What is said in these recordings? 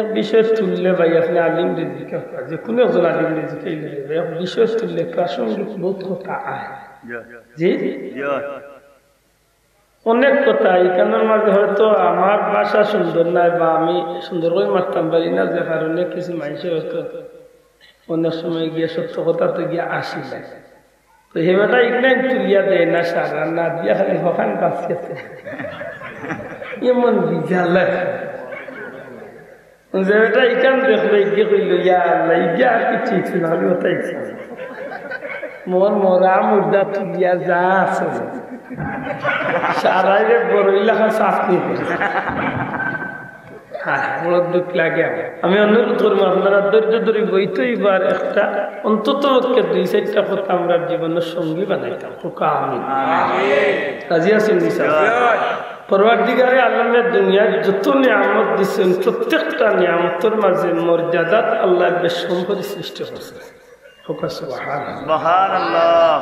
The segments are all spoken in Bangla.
এক বিষয় তুললে ভাই আপনি আলিম রিজিকা যে কোনো একজন আলিম রিজিকা এক বিষয় তুললে প্রাসঙ্গিক বহুত কথা আয় জি অনেক কথা এখানের মাঝে হয়তো আমার ভাষা সুন্দর নাই বা আমি সুন্দর করে মারতাম পারি না যে কারণে কিছু মানুষে হয়তো অনেক সময় গিয়ে সত্য কথা তো গিয়ে আসি যায় তো হেবাটা ইগনাইন তুলিয়া দেয় না সারা না দিয়া খালি হকান বাঁচিয়েছে এমন বিজালে যে এটা ইকান দেখলো ইগে কইল ইয়া আল্লাহ ইগে আর কি ঠিক না হলে ওটাই মোর মরা মুর্দা তুলিয়া যা আছে সারাইরে বড় এলাকা চাকরি বড় দুঃখ লাগে আমি অনুরোধ করবো আপনারা ধৈর্য ধরে বইতে এবার একটা অন্তত 2-4টা কথা আমরা জীবনের সঙ্গী বানাইতাম আমি রাজি আছেন পরওয়ারদিগারে আলমের দুনিয়ার যত নিয়ামত দিচ্ছেন প্রত্যেকটা নিয়ামতের মাঝে মর্যাদাত আল্লাহ বেশ সম্পত্তি সৃষ্টি করছে সুবহানাল্লাহ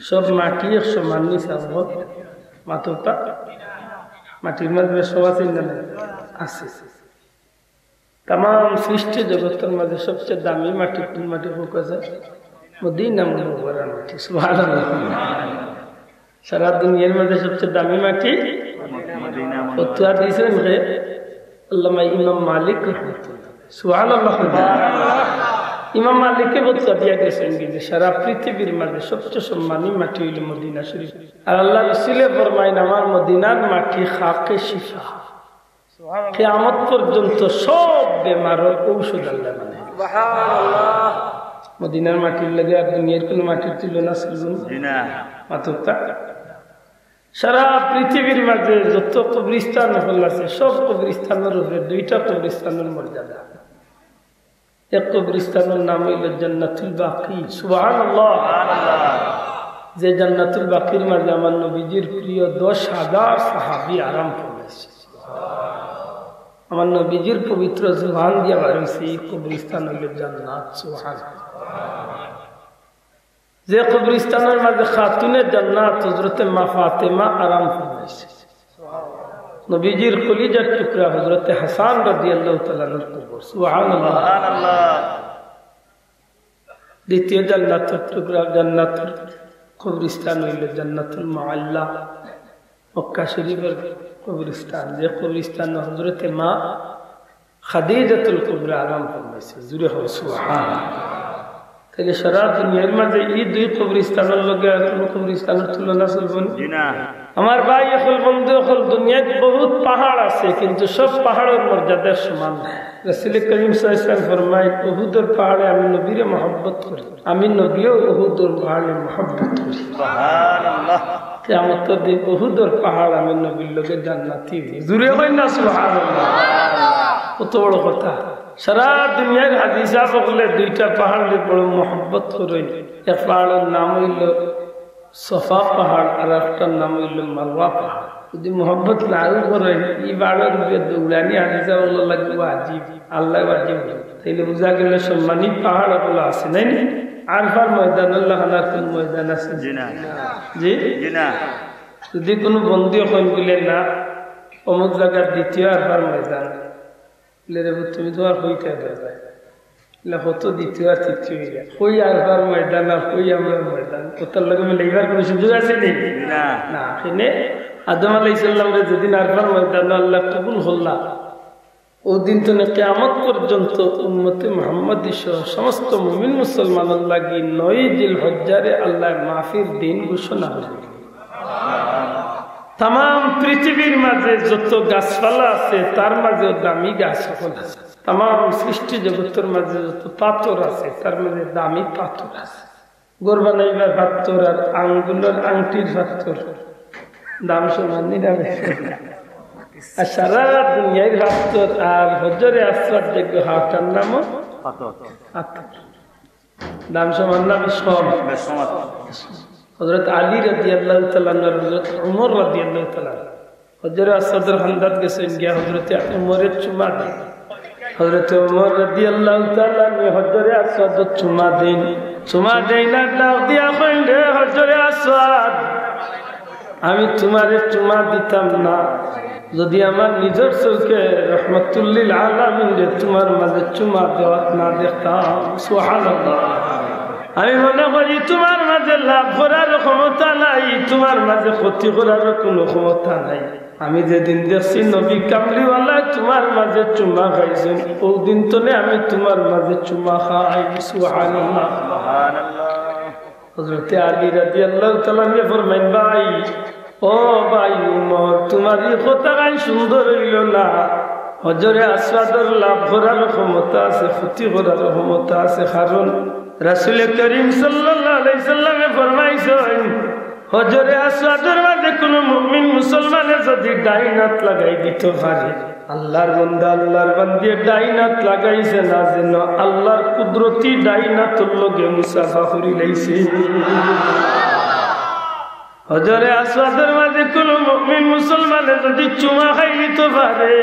সব মাটি 100 মান নিছে মাত্রটা মাটির মাঝে সব আছে না আছে তাম সৃষ্টি জগতের মাঝে সবচেয়ে দামি মাটি কোন মাটি ফোকাস মদিনা মুনাওয়ারার মাটি সুবহানাল্লাহ সারা দুনিয়ার মধ্যে সবচেয়ে দামি মাটি মদিনা ফতোয়া দিয়েছেন রে আল্লামা ইমাম মালিক সুবহানাল্লাহ ইমাম মালিককে ফতোয়া দিয়া গেছেন যে সারা পৃথিবীর মধ্যে সবচেয়ে সম্মানী মাটি হইল মদিনা শরীফ আর আল্লাহ রাসূল ফরমায়েন আমার মদিনার মাটি খাকে শিফা সুবহানাল্লাহ কিয়ামত পর্যন্ত সব বেমারের ঔষধ আল্লাহ বানায় সুবহানাল্লাহ মদিনার মাটির লাগে আর দুনিয়ার কোন মাটির তুলনা ছিল না মাত্রটা সারা পৃথিবীর মাঝে যত কবরস্থান আছে সব কবরস্থানের উপরে 2টা কবরস্থানের মর্যাদা এক কবরস্থানের নাম হইল জান্নাতুল বাকি সুবহানাল্লাহ যে জান্নাতুল বাকির মাঝে আমার নবীজির প্রিয় 10,000 সাহাবী আরাম করেছে আমার নবীজির পবিত্র জবান দিয়া বাড়িছে এই কবরস্থান হইল জান্নাত সুবহানাল্লাহ যে কবরস্থানের মাঝে খাতুনে জান্নাত হযরতে মা ফাতেমা আরাম ফরমাইছে নবীজির কলিজার টুকরা হযরতে হাসান রাদিয়াল্লাহু তাআলা এর কবর সুবহানাল্লাহ দ্বিতীয় জান্নাতের টুকরা জান্নাতের কবরস্থান হইল জান্নাতুল মুআল্লা মক্কা শরীফের কবরস্থান যে কবরস্থান হযরতে মা খাদিজাতুল কুবরা আরাম ফরমাইছে জুরে হয় সুবহানাল্লাহ তাহলে সারা দুনিয়ার মাঝে এই 2 কবরস্থানের লগে আর কোন কবরস্থানের তুলনা চলবে না আমার ভাই এখন বন্ধু এখন দুনিয়াতে বহুত পাহাড় আছে কিন্তু সব পাহাড়ের মর্যাদা সমান না রাসূল করিম সাল্লাল্লাহু আলাইহি ওয়াসাল্লাম ফরমায় উহুদের পাহাড়ে আমি নবীরে মহব্বত করি আমি নবীও উহুদের পাহাড়ে মহব্বত করি সুবহানাল্লাহ কিয়ামতের দিন উহুদের পাহাড় আমি নবীর লগে জান্নাতি জুরে হয় না সুবহানাল্লাহ কত বড় কথা সারা দুনিয়ার হাদিসা বলে 2টা পাহাড়ের বড় মহব্বত করে এক পাহাড়ের নাম হইল সফা পাহাড় আর একটার নাম হইল মারওয়া পাহাড় যদি মহব্বত না করে এই পাহাড়ের উপরে দৌড়ানি হাদিসা বলে লাগবে আজীব আল্লাহ আজীব তাইলে বোঝা গেল সম্মানী পাহাড় গুলো আছে নাই আরফার ময়দান আল্লাহ কোন ময়দান আছে জি না যদি কোনো বন্দী হন বলে না অমুক জায়গার দ্বিতীয় আরফার ময়দান তুমি তো আর হইতে পারবে হতো দ্বিতীয় আর তৃতীয় কই আরবার ময়দান আর কই আমার ময়দান ওটার লগে মিলে এইবার কোনো সুযোগ আছে না এখানে আদম আলাইহিস সালামের যেদিন আরবার ময়দান আল্লাহ কবুল হল্লা ওদিন তো কিয়ামত পর্যন্ত উম্মতে মুহাম্মাদী সহ সমস্ত মুমিন মুসলমানের লাগি 9 জিলহজ্জারে আল্লাহ মাফির দিন ঘোষণা করলেন তাম পৃথিবীর মাঝে যত গাছপালা আছে তার মাঝে দামি গাছ সকল আছে তাম সৃষ্টি জগতের মাঝে যত পাথর আছে তার মাঝে দামি পাথর আছে গোর বানাইবার পাথর আর আঙ্গুলের আংটির পাথর দাম সমান নিরামে আর সারা দুনিয়ার পাথর আর হজরে আসওয়াদ যোগ্য হাটার নামও পাথর দাম সমান না সব হযরত আলী রাদিয়াল্লাহু তাআলা আর হযরত ওমর রাদিয়াল্লাহু তাআলা হযরত আসওয়াদের হামদাত গেছেন গিয়া হযরত ওমরের চুমা দেন হযরত ওমর রাদিয়াল্লাহু তাআলা হযরত আসওয়াদের চুমা দেন না দাও দিয়া কইলে হযরত আসওয়াদ আমি তোমারে চুমা দিতাম না যদি আমার নিজের চোখে রহমতুল্লিল আলামিন তোমার মাঝে চুমা দেওয়া না দেখতাম, সুবহানাল্লাহ। আমি মনে করি তোমার মাঝে লাভ করার ক্ষমতা নাই, তোমার মাঝে ক্ষতি করার কোনো ক্ষমতা নাই। আমি যেদিন দেখছি নবী কামলিওয়ালা তোমার মাঝে চুমা খাইছেন, ওই দিন তো আমি তোমার মাঝে চুমা খাই, সুবহানাল্লাহ। হযরত আলী রাদিয়াল্লাহু তাআলা ফরমাইন, ভাই ও ভাই উমর, তোমার এই কথা গাই সুন্দর হইল না। হজরে আসওয়াদের লাভ করার ক্ষমতা আছে, ক্ষতি করার ক্ষমতা আছে। কারণ রাসূল করিম সাল্লাল্লাহু আলাইহি সাল্লামে ফরমাইছেন, হজরে আসওয়াদের মাঝে কোন মুমিন মুসলমানের যদি ডাইনাত লাগাই দিত পারে, আল্লাহর বান্দা আল্লাহর বান্দি ডাইনাত লাগাইছে না যেন আল্লাহর কুদরতি ডাইনাতুর লগে মুসাফা করি লাইছে। হজরে আসওয়াদের মাঝে কোন মুমিন মুসলমানের যদি চুমা খাই দিত পারে,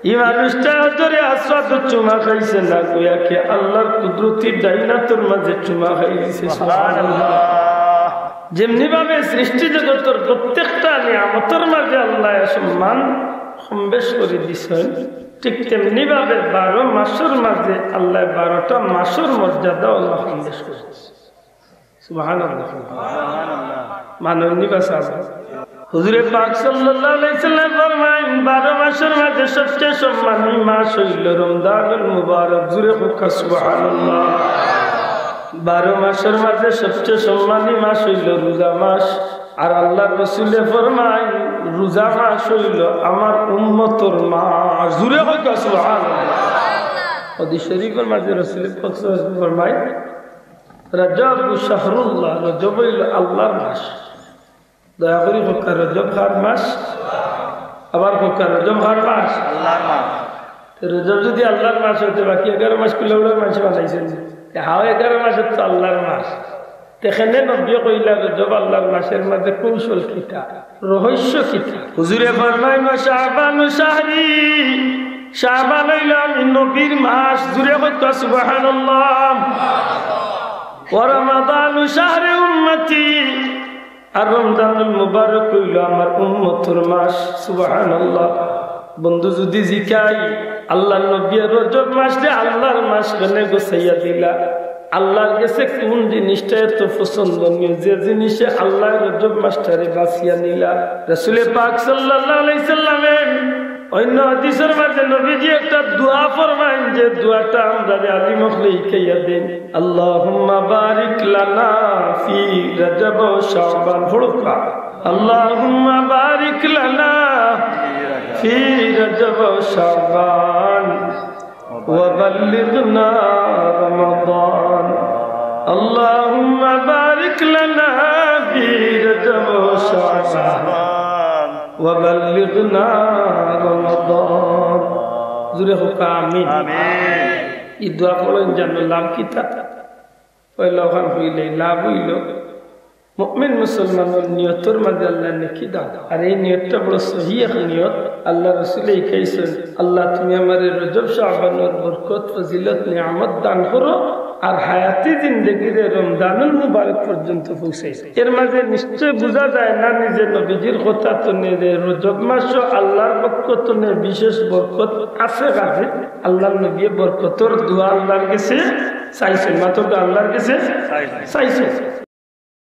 এই মানুষটা হজরে আসওয়াদ চুমা খাইছে না, গোয়া কি আল্লাহর কুদরতি ডাইনাতুর মাঝে চুমা খাই দিছে, সুবহানাল্লাহ। যেমনি ভাবে সৃষ্টি জগতের প্রত্যেকটা নিয়ামতের মাঝে আল্লাহ সম্মান সম্বেশ করে দিছেন, ঠিক তেমনি ভাবে 12 মাসের মাঝে আল্লাহ 12টা মাসের মর্যাদা আল্লাহ সম্বেশ করেছে, সুবহানাল্লাহ। মানব নিবাস হুজুরে পাক সাল্লাল্লাহু আলাইহি সাল্লাম ফরমায়েন, 12 মাসের মাঝে সবচেয়ে সম্মানী মাস হইল রমজানুল মুবারক। জুরে হোক সুবহানাল্লাহ। 12 মাসের মাঝে সবচেয়ে সম্মানী মাস হইল রোজা মাস। আর আল্লাহর রাসূলে ফরমায়, রোজা মাস হইল আমার উম্মতের মাস। জুরে হোক সুবহানাল্লাহ। হাদিস শরীফের মাঝে রাসূলে পাক সাল্লাল্লাহু আলাইহি ফরমায়, রজব শাহরুল্লাহ, রজব হইল আল্লাহর মাস। দয়া করি হোকা রজব খার মাস, আবার হোকা রজব খার মাস, আল্লাহর মাস। রজব যদি আল্লাহর মাস হইতে, বাকি 11 মাস কুলে মাস বানাইছেন, হাও 11 মাস তো আল্লাহর মাস। তেখানে নবী কইলা রজব আল্লাহর মাসের মাঝে কৌশল কিতা, রহস্য কিতা। হুজুরে ফরমায়, শাবানু শাহরি, শাবান হইল আমি নবীর মাস। জুরে কইতা সুবহানাল্লাহ। ওয়া রমাদানু শাহরি উম্মতি, আর রমজানুল মুবারক হইল আমার উম্মতের মাস, সুবহানাল্লাহ। বন্ধু যদি জিকাই আল্লাহর নবী রজব মাসে আল্লাহর মাস কেন গোছাইয়া দিলা, আল্লাহর কাছে কোন জিনিসটা এত পছন্দনীয় যে জিনিসে আল্লাহ রজব মাসটারে বাঁচিয়া নিলা। রাসূল পাক সাল্লাল্লাহু আলাইহি সাল্লামের অন্য হাদিসের মাঝে নবীজি একটা দোয়া ফরমায়েন, যে দোয়াটা আমরা আলিম হলে শিখাইয়া দেন, আল্লাহুম্মা বারিক লানা ফি রজব ওয়া শাবান। পড়ুকা, আল্লাহুম্মা বারিক লানা ফি রজব ওয়া শাবান ওয়া বাল্লিগনা রমাদান। আল্লাহুম্মা বারিক লানা ফি রজব ওয়া শাবান ওয়া বাল্লিগনা রমাদান। জুরে হোক আমিন। এই দোয়া পড়েন জানো লাভ কি তা পয়লা ওখান হইলে লাভ হইল মুমিন মুসলমানের নিয়তের মাঝে আল্লাহ নেকি দান। আর এই নিয়তটা বড় সহি এক নিয়ত। আল্লাহ রাসূল কইছেন, আল্লাহ তুমি আমারে রজব শাবানের বরকত ফজিলত নিয়ামত দান করো, আর হায়াতি জিন্দেগিরে রমজানুল মুবারক পর্যন্ত পৌঁছাইছে। এর মাঝে নিশ্চয় বোঝা যায় না নিজে নবীজির কথা তো নেই, রজব মাস আল্লাহর পক্ষ তো বিশেষ বরকত আছে। কাছে আল্লাহর নবী বরকতর দোয়া আল্লাহর কাছে চাইছেন, মাত্র আল্লাহর কাছে চাইছেন।